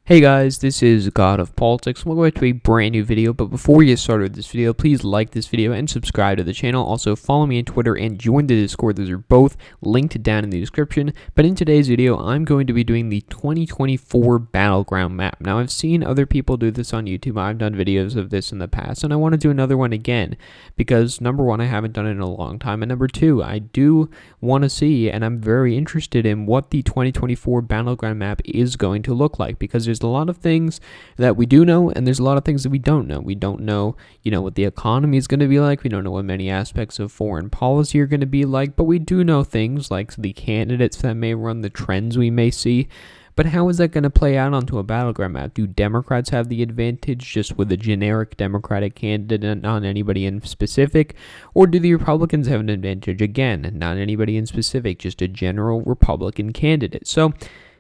Hey guys, this is God of Politics. Welcome back to a brand new video, but before we get started with this video, please like this video and subscribe to the channel. Also, follow me on Twitter and join the Discord. Those are both linked down in the description. But in today's video, I'm going to be doing the 2024 Battleground map. Now, I've seen other people do this on YouTube. I've done videos of this in the past, and I want to do another one again because, number one, I haven't done it in a long time, and number two, I do want to see, and I'm very interested in what the 2024 Battleground map is going to look like, because there's a lot of things that we do know, and there's a lot of things that we don't know. We don't know, what the economy is going to be like. We don't know what many aspects of foreign policy are going to be like, but we do know things like the candidates that may run, the trends we may see. But how is that going to play out onto a battleground map? Do Democrats have the advantage just with a generic Democratic candidate and not anybody in specific? Or do the Republicans have an advantage? Again, not anybody in specific, just a general Republican candidate. So,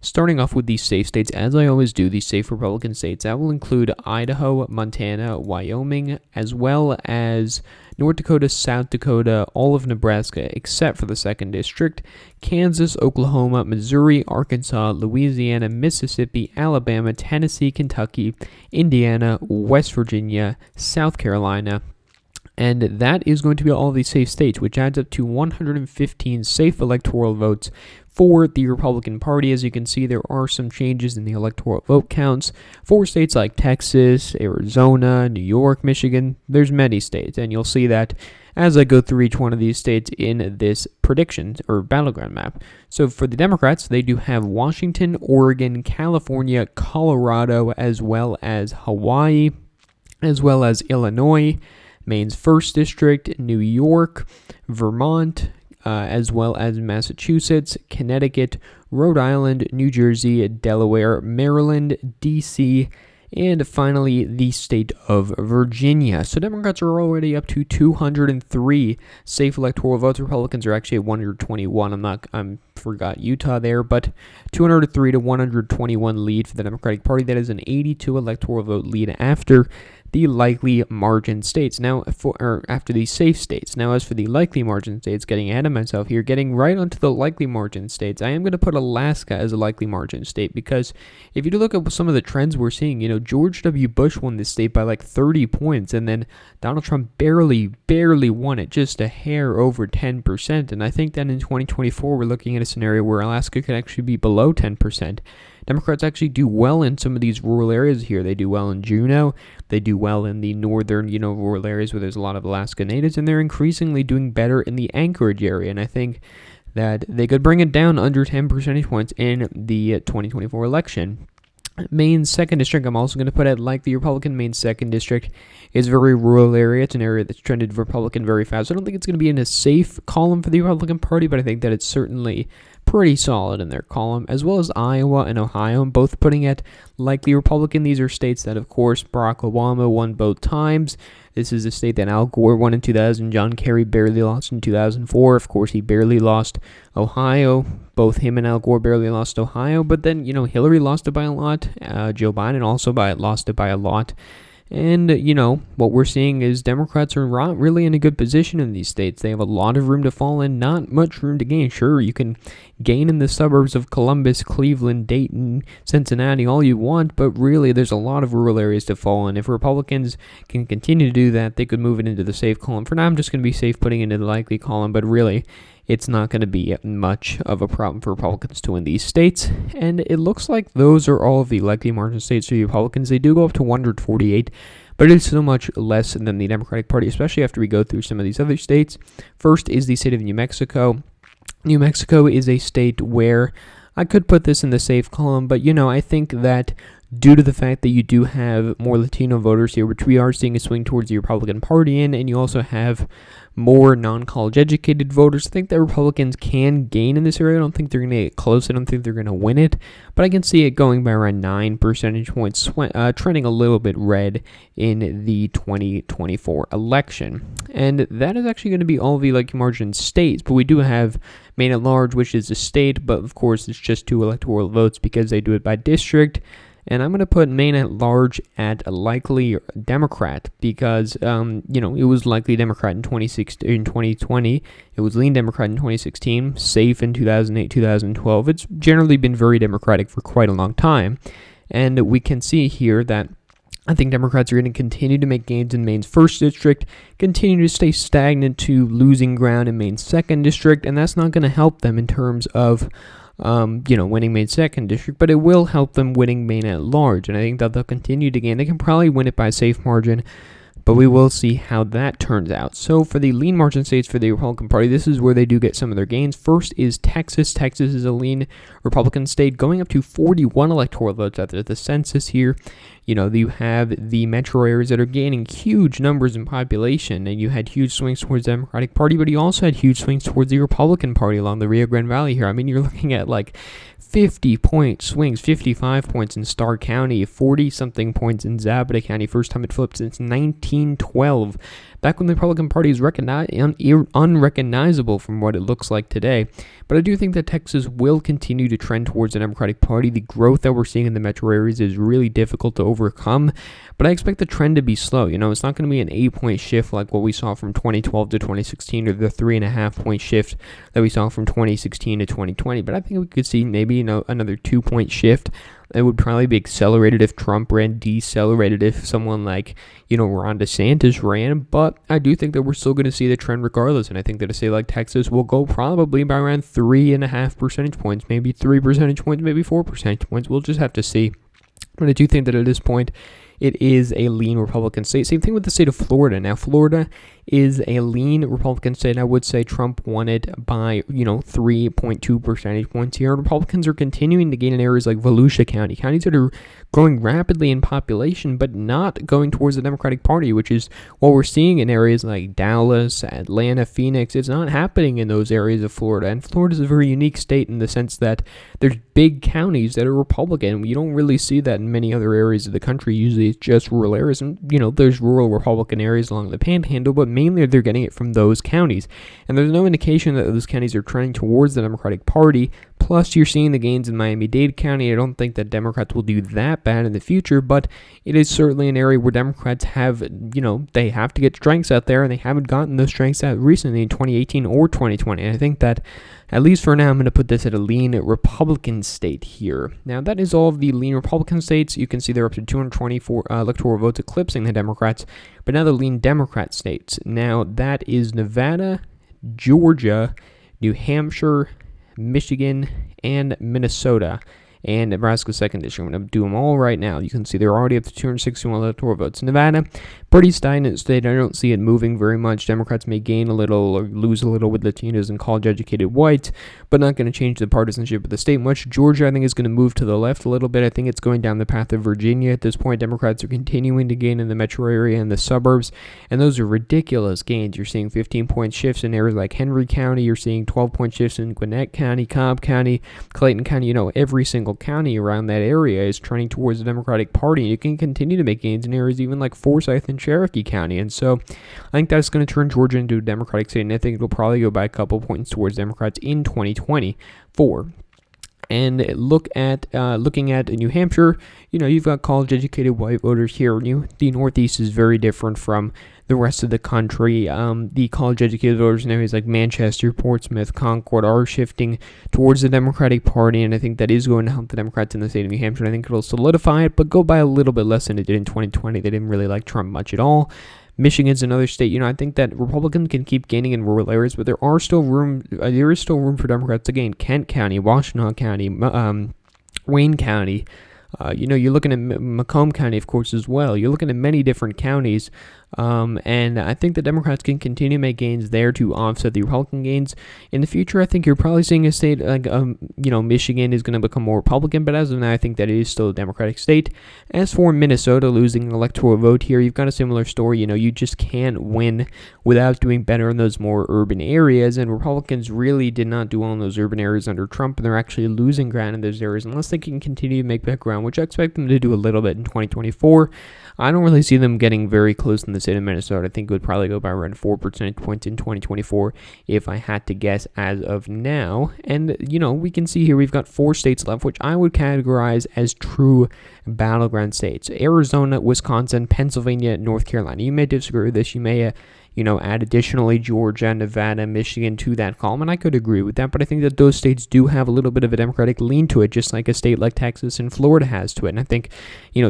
starting off with these safe states, as I always do, these safe Republican states, that will include Idaho, Montana, Wyoming, as well as North Dakota, South Dakota, all of Nebraska, except for the 2nd District, Kansas, Oklahoma, Missouri, Arkansas, Louisiana, Mississippi, Alabama, Tennessee, Kentucky, Indiana, West Virginia, South Carolina. And that is going to be all these safe states, which adds up to 115 safe electoral votes for the Republican Party. As you can see, there are some changes in the electoral vote counts for states like Texas, Arizona, New York, Michigan. There's many states, and you'll see that as I go through each one of these states in this prediction or battleground map. So for the Democrats, they do have Washington, Oregon, California, Colorado, as well as Hawaii, as well as Illinois, Maine's 1st District, New York, Vermont, as well as Massachusetts, Connecticut, Rhode Island, New Jersey, Delaware, Maryland, D.C., and finally the state of Virginia. So Democrats are already up to 203 safe electoral votes. Republicans are actually at 121. I forgot Utah there, but 203 to 121 lead for the Democratic Party. That is an 82 electoral vote lead after the likely margin states. Now, after the safe states. Now, as for the likely margin states, getting ahead of myself here, getting right onto the likely margin states, I am going to put Alaska as a likely margin state, because if you look at some of the trends we're seeing, George W. Bush won this state by like 30 points, and then Donald Trump barely won it, just a hair over 10%. And I think that in 2024, we're looking at a scenario where Alaska could actually be below 10%. Democrats actually do well in some of these rural areas here. They do well in Juneau. They do well in the northern, rural areas where there's a lot of Alaska natives, and they're increasingly doing better in the Anchorage area. And I think that they could bring it down under 10 percentage points in the 2024 election. Maine's 2nd District, I'm also going to put it like the Republican. Maine's 2nd District is a very rural area. It's an area that's trended Republican very fast. I don't think it's going to be in a safe column for the Republican Party, but I think that it's certainly pretty solid in their column, as well as Iowa and Ohio, both putting it likely Republican. These are states that, of course, Barack Obama won both times. This is a state that Al Gore won in 2000. John Kerry barely lost in 2004. Of course, he barely lost Ohio. Both him and Al Gore barely lost Ohio. But then, Hillary lost it by a lot. Joe Biden also lost it by a lot. And, what we're seeing is Democrats are not really in a good position in these states. They have a lot of room to fall in, not much room to gain. Sure, you can gain in the suburbs of Columbus, Cleveland, Dayton, Cincinnati, all you want, but really there's a lot of rural areas to fall in. If Republicans can continue to do that, they could move it into the safe column. For now, I'm just going to be safe putting it into the likely column, but really, it's not going to be much of a problem for Republicans to win these states. And it looks like those are all of the likely margin states for the Republicans. They do go up to 148, but it's so much less than the Democratic Party, especially after we go through some of these other states. First is the state of New Mexico. New Mexico is a state where I could put this in the safe column, but I think that due to the fact that you do have more Latino voters here, which we are seeing a swing towards the Republican Party in, and you also have more non-college educated voters, I think that Republicans can gain in this area. I don't think they're going to get close. I don't think they're going to win it, but I can see it going by around 9 percentage points, trending a little bit red in the 2024 election. And that is actually going to be all the likely margin states, but we do have Maine at large, which is a state, but of course it's just 2 electoral votes because they do it by district. And I'm going to put Maine at large at a likely Democrat because, it was likely Democrat in 2020. It was lean Democrat in 2016, safe in 2008, 2012. It's generally been very Democratic for quite a long time. And we can see here that I think Democrats are going to continue to make gains in Maine's 1st district, continue to stay stagnant to losing ground in Maine's 2nd district, and that's not going to help them in terms of winning Maine's 2nd district, but it will help them winning Maine at large, and I think that they'll continue to gain. They can probably win it by a safe margin, but we will see how that turns out. So for the lean margin states for the Republican Party, this is where they do get some of their gains. First is Texas. Texas is a lean Republican state, going up to 41 electoral votes after the census here. You have the metro areas that are gaining huge numbers in population, and you had huge swings towards the Democratic Party, but you also had huge swings towards the Republican Party along the Rio Grande Valley here. I mean, you're looking at like 50-point swings, 55 points in Starr County, 40-something points in Zapata County, first time it flipped since 1912, back when the Republican Party is unrecognizable from what it looks like today. But I do think that Texas will continue to trend towards the Democratic Party. The growth that we're seeing in the metro areas is really difficult to overcome, but I expect the trend to be slow. It's not going to be an 8-point shift like what we saw from 2012 to 2016, or the 3.5-point shift that we saw from 2016 to 2020, but I think we could see maybe another 2-point shift. It would probably be accelerated if Trump ran, decelerated if someone like, Ron DeSantis ran, but I do think that we're still going to see the trend regardless, and I think that a state like Texas will go probably by around 3.5 percentage points, maybe 3 percentage points, maybe 4 percentage points. We'll just have to see. But I do think that at this point, it is a lean Republican state. Same thing with the state of Florida. Now, Florida is a lean Republican state. I would say Trump won it by, 3.2 percentage points here. Republicans are continuing to gain in areas like Volusia County, counties that are growing rapidly in population, but not going towards the Democratic Party, which is what we're seeing in areas like Dallas, Atlanta, Phoenix. It's not happening in those areas of Florida. And Florida is a very unique state in the sense that there's big counties that are Republican. You don't really see that in many other areas of the country. Usually it's just rural areas. And, there's rural Republican areas along the Panhandle, but mainly they're getting it from those counties. And there's no indication that those counties are trending towards the Democratic Party. Plus, you're seeing the gains in Miami-Dade County. I don't think that Democrats will do that bad in the future, but it is certainly an area where Democrats have, they have to get strengths out there, and they haven't gotten those strengths out recently in 2018 or 2020. And I think that, at least for now, I'm going to put this at a lean Republican state here. Now, that is all of the lean Republican states. You can see they're up to 224 electoral votes, eclipsing the Democrats, but now the lean Democrat states. Now, that is Nevada, Georgia, New Hampshire, Michigan, and Minnesota, and Nebraska's 2nd district. I'm going to do them all right now. You can see they're already up to 261 electoral votes. Nevada, pretty stagnant state. I don't see it moving very much. Democrats may gain a little or lose a little with Latinos and college-educated whites, but not going to change the partisanship of the state much. Georgia, I think, is going to move to the left a little bit. I think it's going down the path of Virginia at this point. Democrats are continuing to gain in the metro area and the suburbs, and those are ridiculous gains. You're seeing 15-point shifts in areas like Henry County. You're seeing 12-point shifts in Gwinnett County, Cobb County, Clayton County. Every single county around that area is trending towards the Democratic Party. You can continue to make gains in areas even like Forsyth and Cherokee County, and so I think that's going to turn Georgia into a Democratic state, and I think it'll probably go by a couple points towards Democrats in 2024. And looking at New Hampshire, you've got college-educated white voters here. The Northeast is very different from the rest of the country. The college-educated voters in areas like Manchester, Portsmouth, Concord are shifting towards the Democratic Party, and I think that is going to help the Democrats in the state of New Hampshire. I think it'll solidify it, but go by a little bit less than it did in 2020. They didn't really like Trump much at all. Michigan's another state. I think that Republicans can keep gaining in rural areas, but there is still room for Democrats to gain. Kent County, Washtenaw County, Wayne County. You're looking at Macomb County, of course, as well. You're looking at many different counties, and I think the Democrats can continue to make gains there to offset the Republican gains. In the future, I think you're probably seeing a state like, Michigan is going to become more Republican, but as of now, I think that it is still a Democratic state. As for Minnesota losing an electoral vote here, you've got a similar story. You just can't win without doing better in those more urban areas, and Republicans really did not do well in those urban areas under Trump, and they're actually losing ground in those areas unless they can continue to make back ground, which I expect them to do a little bit in 2024. I don't really see them getting very close in the state of Minnesota. I think it would probably go by around 4 percentage points in 2024 if I had to guess as of now. And, we can see here we've got 4 states left, which I would categorize as true battleground states: Arizona, Wisconsin, Pennsylvania, North Carolina. You may disagree with this. You may add additionally Georgia, Nevada, Michigan to that column, and I could agree with that, but I think that those states do have a little bit of a Democratic lean to it, just like a state like Texas and Florida has to it. And I think,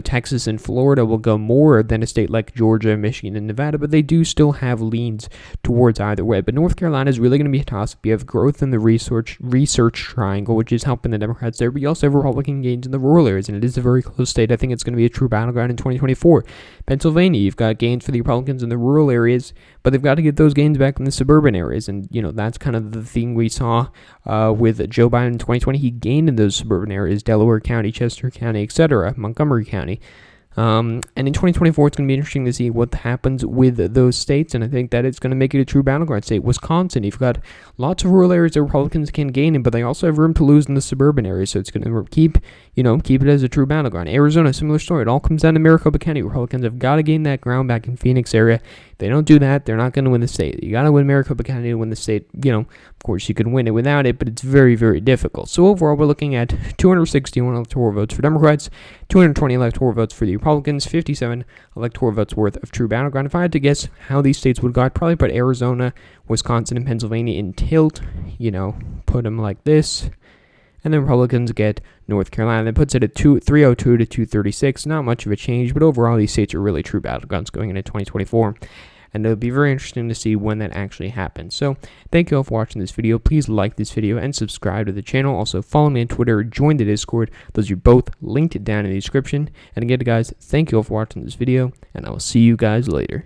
Texas and Florida will go more than a state like Georgia, Michigan, and Nevada, but they do still have leans towards either way. But North Carolina is really going to be a toss-up. You have growth in the research triangle, which is helping the Democrats there, but you also have Republican gains in the rural areas, and it is a very close state. I think it's going to be a true battleground in 2024. Pennsylvania, you've got gains for the Republicans in the rural areas, but they've got to get those gains back in the suburban areas. And, that's kind of the thing we saw with Joe Biden in 2020. He gained in those suburban areas: Delaware County, Chester County, etc., Montgomery County. And in 2024, it's going to be interesting to see what happens with those states, and I think that it's going to make it a true battleground state. Wisconsin, you've got lots of rural areas that Republicans can gain in, but they also have room to lose in the suburban areas, so it's going to keep it as a true battleground. Arizona, similar story. It all comes down to Maricopa County. Republicans have got to gain that ground back in Phoenix area. If they don't do that, they're not going to win the state. You got to win Maricopa County to win the state. Of course, you can win it without it, but it's very, very difficult. So overall, we're looking at 261 electoral votes for Democrats, 220 electoral votes for the Republicans, 57 electoral votes worth of true battleground. If I had to guess how these states would go, I'd probably put Arizona, Wisconsin, and Pennsylvania in tilt. Put them like this. And then Republicans get North Carolina. That puts it at 302 to 236. Not much of a change, but overall, these states are really true battlegrounds going into 2024. And it'll be very interesting to see when that actually happens. So, thank you all for watching this video. Please like this video and subscribe to the channel. Also, follow me on Twitter, join the Discord. Those are both linked down in the description. And again, guys, thank you all for watching this video, and I will see you guys later.